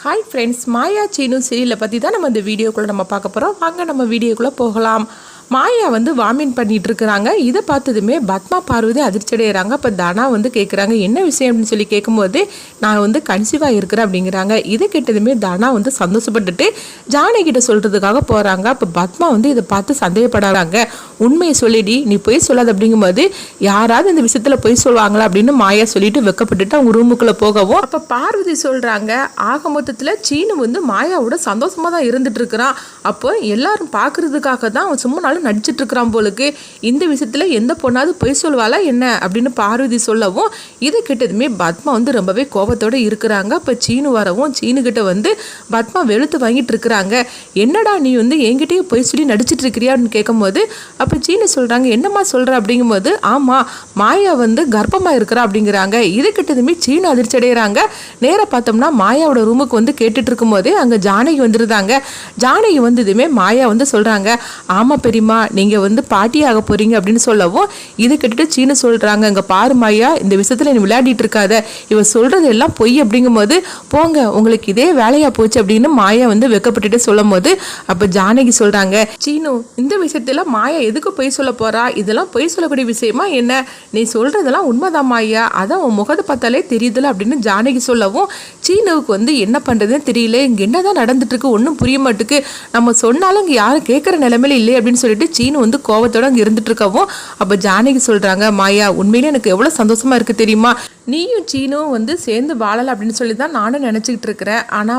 Hi friends, மாயா சீனு சீரியலை பற்றி தான் நம்ம இந்த வீடியோக்குள்ளே நம்ம பார்க்க போகிறோம். வாங்க நம்ம வீடியோக்குள்ளே போகலாம். மாயா வாமின் பண்ணிட்டு இருக்கிறாங்க. இதை பார்த்ததுமே பத்மா பார்வதி அதிர்ச்சி அடைகிறாங்க. அப்போ தனா கேட்குறாங்க, என்ன விஷயம் அப்படின்னு சொல்லி கேட்கும்போது நான் கன்சீவாக இருக்கிறேன் அப்படிங்கிறாங்க. இதை கேட்டதுமே தனா சந்தோஷப்பட்டுட்டு ஜானகிட்ட சொல்கிறதுக்காக போகிறாங்க. அப்போ பத்மா இதை பார்த்து சந்தேகப்படாங்க. உண்மையை சொல்லிடி, நீ பொய் சொல்லாது அப்படிங்கும்போது யாராவது இந்த விஷயத்தில் பொய் சொல்லுவாங்களா அப்படின்னு மாயா சொல்லிட்டு வெக்கப்பட்டுட்டு அவங்க ரூமுக்குள்ளே போகவும் அப்போ பார்வதி சொல்கிறாங்க, ஆக மொத்தத்தில் சீனு மாயாவோட சந்தோஷமாக தான் இருந்துட்டு இருக்கிறான். அப்போ எல்லாரும் பார்க்கறதுக்காக தான் அவன் சும்மா நடிச்சிட்டு இருக்கிறான் போலுக்கு. இந்த விஷயத்துல எந்த பொண்ணாவது பொய் சொல்வாளா என்ன அப்படின்னு பார்வதி சொல்லவும் இதை கிட்டதுமே பத்மா ரொம்பவே கோபத்தோட இருக்கிறாங்க. அப்ப சீனு வரவும் சீனு கிட்ட பத்மா வெளுத்து வாங்கிட்டு இருக்கிறாங்க. என்னடா நீ என்கிட்டயே பொய் சொல்லி நடிச்சிட்டு இருக்கிறியா அப்படின்னு கேட்கும்போது அப்ப சீனு சொல்றாங்க, என்னம்மா சொல்ற அப்படிங்கும்போது ஆமா மாயா கர்ப்பமா இருக்கிறா அப்படிங்கிறாங்க. இது கிட்டதுமே சீனு அதிர்ச்சி அடைகிறாங்க. நேராக பார்த்தோம்னா மாயாவோட ரூமுக்கு கேட்டுட்டு இருக்கும் போதே அங்க ஜானகி வந்துருந்தாங்க. ஜானகி வந்ததுமே மாயா சொல்றாங்க, ஆமா பெரியமா நீங்க பாட்டியாக போறீங்க அப்படின்னு சொல்லவும் இது கேட்டுட்டு சீனு சொல்றாங்க, இங்க பாரு மாயா, இந்த விஷயத்துல நீ விளையாடிட்டு இருக்காத, இவ சொல்றது எல்லாம் பொய் அப்படிங்கும்போது போங்க உங்களுக்கு இதே வேலையா போச்சு அப்படின்னு மாயா வெக்கப்பட்டுட்டு சொல்லும் போது அப்ப ஜானகி சொல்றாங்க, சீனு இந்த விஷயத்துல மாயா எதுக்கு பொய் சொல்ல போறா, இதெல்லாம் பொய் சொல்லக்கூடிய விஷயமா என்ன, நீ சொல்றதெல்லாம் உண்மைதான் மாயா, அதான் உன் முகத்தை பார்த்தாலே தெரியுதுல அப்படின்னு ஜானகி சொல்லவும் சீனுவுக்கு என்ன பண்றதுன்னு தெரியல, இங்க என்னதான் நடந்துட்டு இருக்கு ஒன்னும் புரிய மாட்டுக்கு, நம்ம சொன்னாலும் இங்க யாரும் கேட்கற நிலைமையில இல்லை அப்படின்னு சொல்லிட்டு சீனு கோவத்தோட அங்க இருந்துட்டு இருக்கவும் அப்ப ஜானகி சொல்றாங்க, மாயா உண்மையிலே எனக்கு எவ்வளவு சந்தோஷமா இருக்கு தெரியுமா, நீயும் சீனும் சேர்ந்து வாழல அப்படின்னு சொல்லி தான் நானும் நினைச்சுக்கிட்டு இருக்கிறேன். ஆனா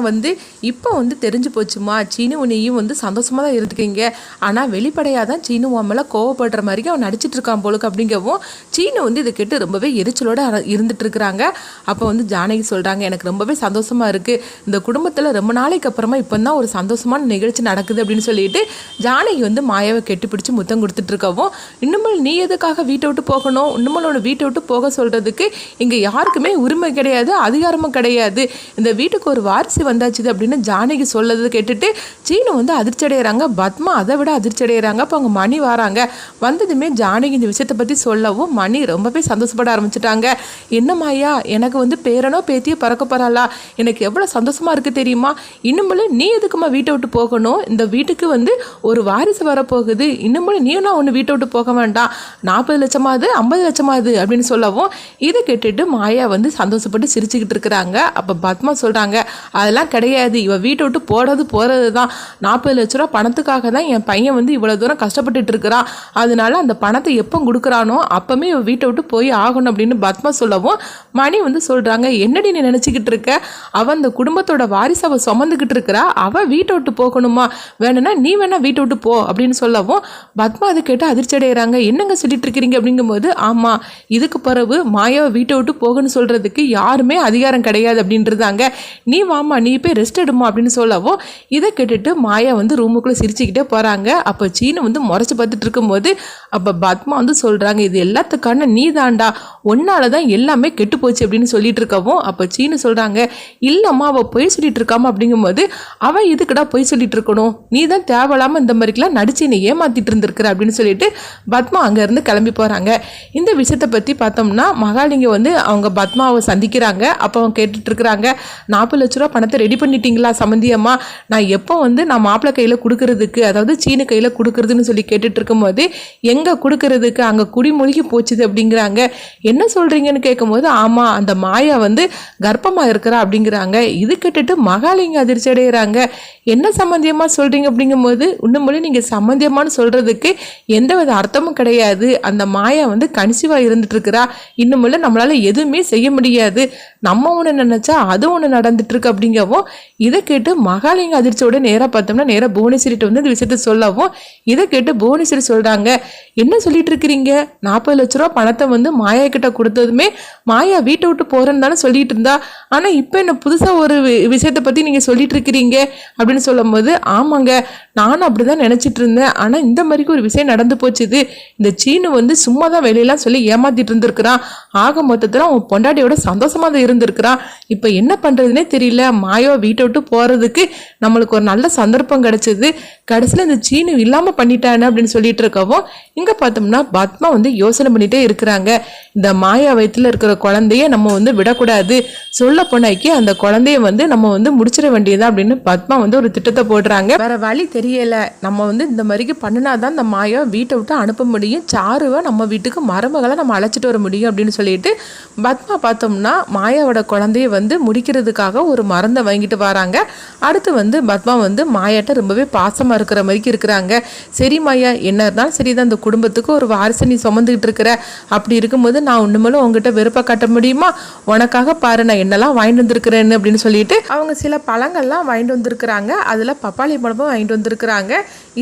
இப்போ தெரிஞ்சு போச்சுமா, சீனு நீயும் சந்தோஷமா தான் இருக்கீங்க, ஆனா வெளிப்படையாதான் சீனு உன் மேல கோவப்படுற மாதிரி அவன் நடிச்சிட்டு இருக்கான் போலுக்கு அப்படிங்கவும் சீனு இதை கேட்டு ரொம்பவே எரிச்சலோட இருந்துட்டு இருக்கிறாங்க. அப்போ ஜானகி சொல்றாங்க, எனக்கு ரொம்பவே சந்தோஷமா இருக்கு, இந்த குடும்பத்துல ரொம்ப நாளைக்கு அப்புறமா இப்பதான் ஒரு சந்தோஷமான நிகழ்ச்சி நடக்குது அப்படின்னு சொல்லிட்டு ஜானகி மாயாவை கெட்டிப்பிடிச்சு முத்தம் கொடுத்துட்டு இருக்கவும், இன்னும் நீ எதுக்காக வீட்டை விட்டு போகணும், இன்னும் வீட்டை விட்டு போக சொல்றதுக்கு இங்க யாருக்குமே உரிமை கிடையாது, அதிகாரமும் கிடையாது, இந்த வீட்டுக்கு ஒரு வாரிசு வந்தாச்சு அப்படின்னு ஜானகி சொல்லது கேட்டுட்டு சீனு அதிர்ச்சி அடைகிறாங்க. பத்மா அதை விட அதிர்ச்சி அடைகிறாங்க. அப்போ அவங்க மணி வராங்க. வந்ததுமே ஜானகி இந்த விஷயத்தை பத்தி சொல்லவும் மணி ரொம்பவே சந்தோஷப்பட ஆரம்பிச்சிட்டாங்க. என்ன மாயா, எனக்கு பேரனோ பேத்தியோ பறக்க போறாளா, எனக்கு எவ்வளவு சந்தோஷமா இருக்கு தெரியுமா, இன்னும் நீ எதுக்குமா வீட்டை விட்டு போகணும், இந்த வீட்டுக்கு ஒரு வாரிசு வரப்போகுது, இன்னும் நீயும் ஒன்று வீட்டை விட்டு போக வேண்டாம், 40 லட்சமாவது 50 லட்சமாவது அப்படின்னு சொல்லவும் இதை கேட்டுட்டு மாயா சந்தோஷப்பட்டு சிரிச்சுக்கிட்டு இருக்கிறாங்க. அப்போ பத்மா சொல்றாங்க, அதெல்லாம் கிடையாது, இவ வீட்டை விட்டு போறது தான், 40 லட்ச ரூபா பணத்துக்காக தான் என் பையன் இவ்வளவு தூரம் கஷ்டப்பட்டுட்டு இருக்கிறான், அதனால அந்த பணத்தை எப்போ கொடுக்குறானோ அப்பவுமே இவ வீட்டை விட்டு போய் ஆகணும் அப்படின்னு பத்மா சொல்லவும் மணி சொல்றாங்க, என்னடி நீ நினைச்சுக்கிட்டு இருக்க, அவ அந்த குடும்பத்தோட வாரிசு அவ சுமந்துக்கிட்டு இருக்கிறா, அவ வீட்டை விட்டு போகணுமா, வேணும்னா நீ வேணா வீட்டை விட்டு போ அப்படின்னு சொல்லவும் பத்மா அதை கேட்டு அதிர்ச்சி அடைகிறாங்க. என்னங்க சொல்லிட்டு இருக்கிறீங்க அப்படிங்கும்போது ஆமா, இதுக்கு பிறகு மாயாவை வீட்டை விட்டு போகணும்னு சொல்றதுக்கு யாருமே அதிகாரம் கிடையாது அப்படின்றதாங்க, நீ வாமா நீ போய் ரெஸ்ட் எடுமா அப்படின்னு சொல்லவும் இதை கேட்டுட்டு மாயா ரூமுக்குள்ள சிரிச்சுக்கிட்டே போறாங்க. அப்போ சீனு முறைச்சு பார்த்துட்டு இருக்கும்போது அப்ப பத்மா சொல்றாங்க, இது எல்லாத்துக்கான நீ தாண்டா, ஒன்னாலதான் எல்லாமே கெட்டு போச்சு அப்படின்னு சொல்லிட்டு இருக்கவும் அப்போ சீனு சொல்றாங்க, இல்லம்மா அவ பொய் சொல்லிட்டு இருக்காம அப்படிங்கும்போது அவ இதுக்குடா பொய் சொல்லிட்டு இருக்கணும், நீ தான் தேவையில்லாம இந்த மாதிரிக்கெல்லாம் நடிச்சு நீ ஏமாத்திட்டு இருந்திருக்கிற அப்படின்னு சொல்லிட்டு பத்மா அங்க இருந்து கிளம்பி போறாங்க. இந்த விஷயத்தை பத்தி பார்த்தோம்னா மகாலிங்க அவங்க பத்மாவை சந்திக்கிறாங்க. அப்போ அவங்க கேட்டுட்டு இருக்கிறாங்க, 40 லட்ச ரூபா பணத்தை ரெடி பண்ணிட்டீங்களா சம்பந்தியம்மா, நான் எப்போ நான் மாப்பிள்ளை கையில கொடுக்கறதுக்கு, அதாவது சீனு கையில கொடுக்கறதுன்னு சொல்லி கேட்டுட்டு இருக்கும்போது எங்க கொடுக்கறதுக்கு, அங்க குடிமொழிக்கு போச்சுது அப்படிங்கிறாங்க. என்ன சொல்றீங்கன்னு கேட்கும்போது ஆமா அந்த மாயா கர்ப்பமா இருக்கிறா அப்படிங்கிறாங்க. இது கேட்டுட்டு மகாலிங்க அதிர்ச்சி அடைகிறாங்க. என்ன சம்பந்தியமா சொல்றீங்க அப்படிங்கும்போது இன்னும் நீங்க சம்பந்தியமானு சொல்றதுக்கு எந்தவித அர்த்தமும் கிடையாது, அந்த மாயா கன்சீவா இருந்துட்டு இருக்கிறா, இன்னும் நம்மளால எதுவுமே செய்ய முடியாது, நம்ம ஒண்ணு நினைச்சா அது ஒண்ணு நடந்துட்டு இருக்கு அப்படிங்கவும் இதை கேட்டு மகாலிங்க அதிர்ச்சியோட நேரா பார்த்தோம்னா நேரா புவனேஸ்வரிட்ட இந்த விஷயத்த சொல்லவும் இதை கேட்டு புவனேஸ்வரி சொல்றாங்க, என்ன சொல்லிட்டு இருக்கிறீங்க, 40 லட்ச ரூபா பணத்தை மாயா கிட்ட கொடுத்ததுமே மாயா வீட்டை விட்டு போறேன்னு தானே சொல்லிட்டு இருந்தா, ஆனா இப்ப என்ன புதுசா ஒரு விஷயத்த பத்தி நீங்க சொல்லிட்டு இருக்கிறீங்க அப்படின்னு சொல்லும் போது ஆமாங்க, நானும் அப்படிதான் நினைச்சிட்டு இருந்தேன். ஆனா இந்த மாதிரி ஒரு விஷயம் நடந்து போச்சுது. இந்த சீனு வந்து சும்மா தான் வெளியெல்லாம் சொல்லி ஏமாத்திட்டு இருந்திருக்கிறான். ஆக மொத்தத்துல அவன் பொண்டாட்டியோட சந்தோஷமா தான் இருந்திருக்கிறான். இப்ப என்ன பண்றதுன்னே தெரியல. மாயாவை வீட்டை விட்டு போறதுக்கு நம்மளுக்கு ஒரு நல்ல சந்தர்ப்பம் கிடைச்சது. கடைசியில் இந்த சீனு இல்லாம பண்ணிட்டானே அப்படின்னு சொல்லிட்டு இருக்கவும் இங்க பார்த்தோம்னா பத்மா வந்து யோசனை பண்ணிட்டே இருக்கிறாங்க. இந்த மாயா வயிற்றுல இருக்கிற குழந்தைய நம்ம வந்து விடக்கூடாது. சொல்ல போனாக்கி அந்த குழந்தைய வந்து நம்ம வந்து முடிச்சிட வேண்டியதா அப்படின்னு பத்மா வந்து ஒரு திட்டத்தை போடுறாங்க. வேற வழி தெரியல. நம்ம வந்து இந்த மாதிரி பண்ணினாதான் இந்த மாயா வீட்டை விட்டு அனுப்ப முடியும். சாருவை நம்ம வீட்டுக்கு மருமகளை நம்ம அழைச்சிட்டு வர முடியும் அப்படின்னு சொல்லிட்டு பத்மா பார்த்தோம்னா மாயாவோட குழந்தைய வந்து முடிக்கிறதுக்காக ஒரு மருந்தை வாங்கிட்டு வராங்க. அடுத்து வந்து பத்மா வந்து மாயாட்ட ரொம்பவே பாசமா இருக்கிற மாதிரி இருக்கிறாங்க. சரி மாயா, என்ன இருந்தாலும் சரிதான், இந்த குடும்பத்துக்கு ஒரு வாரிசை நீ சுமந்துக்கிட்டு இருக்கிற. அப்படி இருக்கும்போது நான் ஒண்ணுமேலும் உங்ககிட்ட வெறுப்ப காட்ட முடியுமா? உனக்காக பாரு நான் என்னெல்லாம் வாங்கிட்டு வந்திருக்கிறேன்னு அப்படின்னு சொல்லிட்டு அவங்க சில பழங்கள்லாம் வாங்கிட்டு வந்திருக்கிறாங்க. அதுல பப்பாளி பழமும் வாங்கிட்டு வந்திருக்கிறாங்க.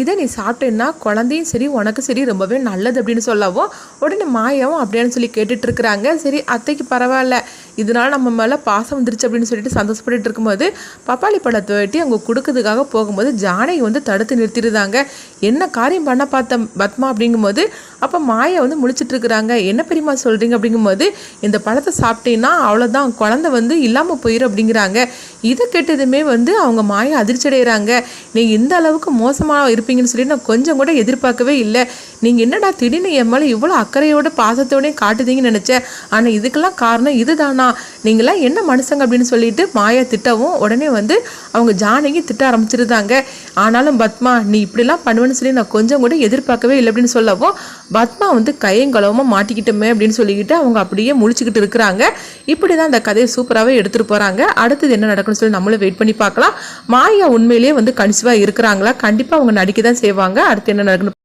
இதை நீ சாப்பிட்டேன்னா குழந்தையும் சரி உனக்கு சரி ரொம்பவே நல்லது அப்படின்னு சொல்லவும் உடனே மாயாவும் அப்படின்னு சொல்லி கேட்டுட்டு இருக்கிறாங்க. சரி அத்தைக்கு பரவாயில்ல, இதனால நம்ம மேலே பாசம் வந்துருச்சு அப்படின்னு சொல்லிட்டு சந்தோஷப்பட்டு இருக்கும்போது பப்பாளி பழத்தை வெட்டி அவங்க கொடுக்கறதுக்காக போகும்போது ஜானகி வந்து தடுத்து நிறுத்திடுதாங்க. என்ன காரியம் பண்ண பார்த்த பத்மா அப்படிங்கும்போது அப்போ மாயா வந்து முழிச்சிட்டு இருக்கிறாங்க. என்ன பெரியமா சொல்கிறீங்க அப்படிங்கும்போது இந்த பழத்தை சாப்பிட்டீங்கன்னா அவ்வளோதான், குழந்தை வந்து இல்லாமல் போயிடும் அப்படிங்கிறாங்க. இதை கேட்டதுமே வந்து அவங்க மாயா அதிர்ச்சி அடைகிறாங்க. நீங்கள் இந்த அளவுக்கு மோசமாக இருப்பீங்கன்னு சொல்லி நான் கொஞ்சம் கூட எதிர்பார்க்கவே இல்லை. நீங்கள் என்னடா திடீர்னு என் மேலே இவ்வளோ அக்கறையோட பாசத்தோடையும் காட்டுதீங்கன்னு நினச்சேன். ஆனால் இதுக்கெல்லாம் காரணம் இதுதானா? நீங்களாம் என்ன மனுஷங்க அப்படின்னு சொல்லிட்டு மாயா திட்டவும் உடனே வந்து அவங்க ஜானகி திட்ட ஆரம்பிச்சிருந்தாங்க. ஆனாலும் பத்மா நீ இப்படிலாம் பண்ணுவேன்னு சொல்லி நான் கொஞ்சம் கூட எதிர்பார்க்கவே இல்லை அப்படின்னு சொல்லவும் பத்மா வந்து கையங்களவமாக மாட்டிக்கிட்டோமே அப்படின்னு சொல்லிக்கிட்டு அவங்க அப்படியே முழிச்சுக்கிட்டு இருக்கிறாங்க. இப்படி தான் அந்த கதையை சூப்பராகவே எடுத்துகிட்டு போகிறாங்க. அடுத்தது என்ன நடக்கும்னு சொல்லி நம்மளும் வெயிட் பண்ணி பார்க்கலாம். மாயா உண்மையிலேயே வந்து கன்சீவாக இருக்கிறாங்களா? கண்டிப்பாக அவங்க நடிக்க தான் செய்வாங்க. அடுத்து என்ன நடக்குன்னு